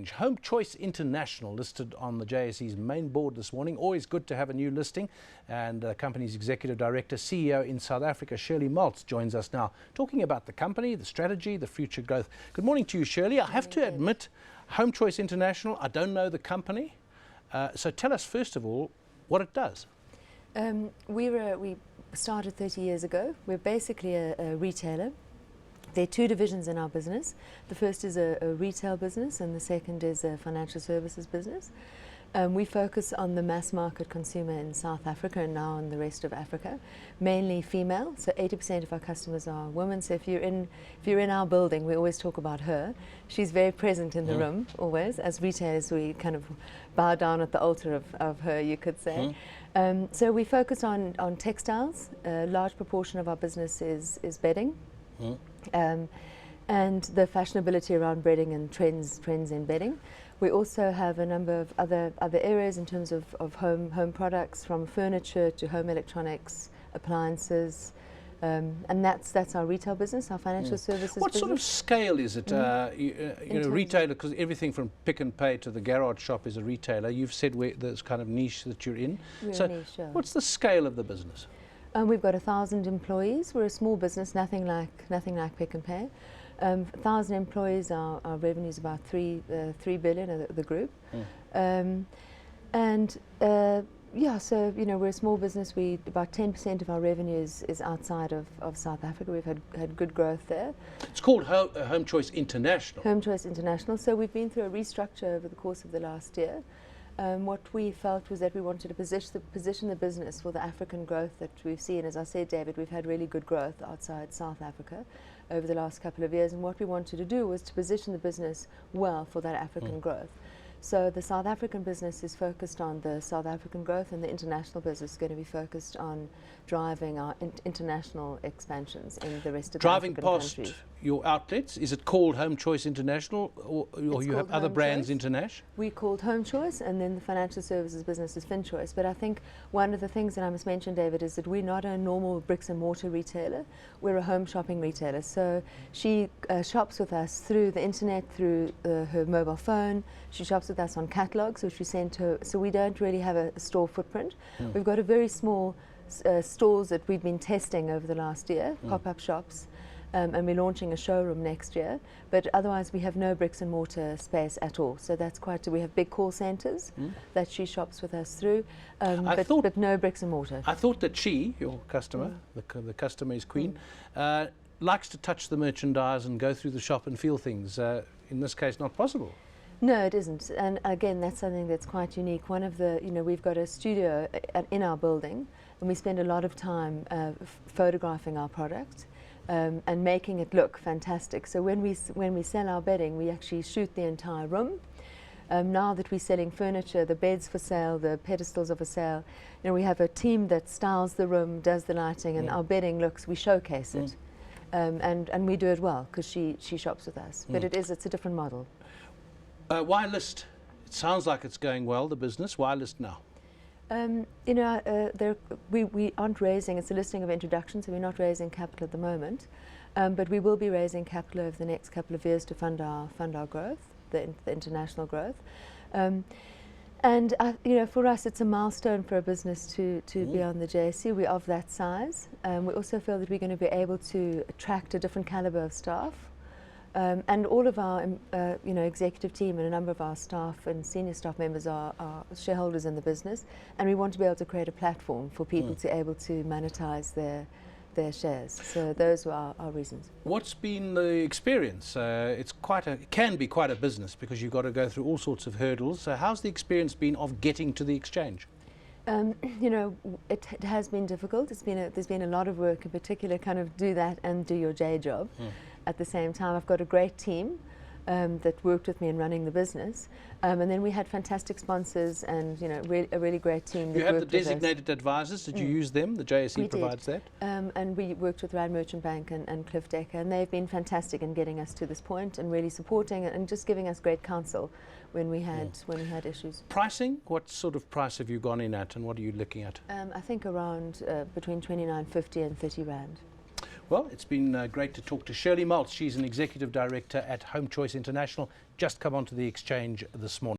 change. HomeChoice International listed on the JSE's main board this morning. Always good to have a new listing. And the company's executive director, CEO in South Africa, Shirley Maltz, joins us now, talking about the company, the strategy, the future growth. Good morning to you, Shirley. I have to admit, HomeChoice International, I don't know the company. So tell us, first of all, what it does. We started 30 years ago. We're basically a retailer. There are two divisions in our business. The first is a retail business and the second is a financial services business. We focus on the mass market consumer in South Africa and now in the rest of Africa, mainly female. So 80% of our customers are women. So if you're in our building, we always talk about her. She's very present in the room always. As retailers, we kind of bow down at the altar of her, you could say. So we focus on textiles. A large proportion of our business is bedding. And the fashionability around bedding and trends in bedding. We also have a number of other areas in terms of home products, from furniture to home electronics, appliances, and that's our retail business, our financial services What business. sort of scale is it? You know, retailer, because everything from pick and pay to the garage shop is a retailer. You've said there's kind of niche that you're in. We're a niche, yeah. What's the scale of the business? We've got 1,000 employees. We're a small business, nothing like pick and pay. 1,000 employees. Our revenue is about 3 billion of the group. Yeah, so you know, we're a small business. About 10% of our revenue is outside of South Africa. We've had good growth there. It's called HomeChoice International. HomeChoice International. So we've been through a restructure over the course of the last year. What we felt was that we wanted to position the business for the African growth that we've seen. As I said, David, we've had really good growth outside South Africa over the last couple of years, and what we wanted to do was to position the business well for that African growth. So the South African business is focused on the South African growth, and the international business is going to be focused on driving our international expansions in the rest of the African countries. Driving past your outlets, is it called HomeChoice International, or you have other brands international? We called HomeChoice, and then the financial services business is FinChoice. But I think one of the things that I must mention, David, is that we're not a normal bricks and mortar retailer. We're a home shopping retailer. So she shops with us through the internet, through her mobile phone. She shops with us on catalogs, which we send to her. So we don't really have a store footprint. We've got a very small stores that we've been testing over the last year, pop-up shops, and we're launching a showroom next year. But otherwise, we have no bricks and mortar space at all. So that's quite. We have big call centres that she shops with us through, but no bricks and mortar. I thought that she, your customer, the customer is queen, likes to touch the merchandise and go through the shop and feel things. In this case, not possible. No, it isn't. And again, that's something that's quite unique. One of the, we've got a studio in our building, and we spend a lot of time photographing our product and making it look fantastic. So when we sell our bedding, we actually shoot the entire room. Now that we're selling furniture, the beds for sale, the pedestals are for sale, we have a team that styles the room, does the lighting, and our bedding looks, we showcase it. And we do it well because she shops with us. But it's a different model. Why list? It sounds like it's going well, the business. Why list now? We aren't raising, it's a listing of introduction, so we're not raising capital at the moment. But we will be raising capital over the next couple of years to fund our growth, the international growth. For us, it's a milestone for a business to be on the JSE. We're of that size. We also feel that we're going to be able to attract a different caliber of staff. And all of our executive team and a number of our staff and senior staff members are shareholders in the business, and we want to be able to create a platform for people to be able to monetize their shares. So those were our reasons. What's been the experience? It can be quite a business because you've got to go through all sorts of hurdles. So how's the experience been of getting to the exchange? It has been difficult. There's been a lot of work, in particular, kind of do that and do your day job. At the same time, I've got a great team that worked with me in running the business, and then we had fantastic sponsors and a really great team. You have the designated advisors. Did you use them? The JSE provides that. And we worked with Rand Merchant Bank and Cliff Decker, and they've been fantastic in getting us to this point and really supporting and just giving us great counsel when we had issues. Pricing? What sort of price have you gone in at, and what are you looking at? I think around between 29.50 and 30 Rand. Well, it's been great to talk to Shirley Maltz. She's an executive director at HomeChoice International, just come onto the exchange this morning.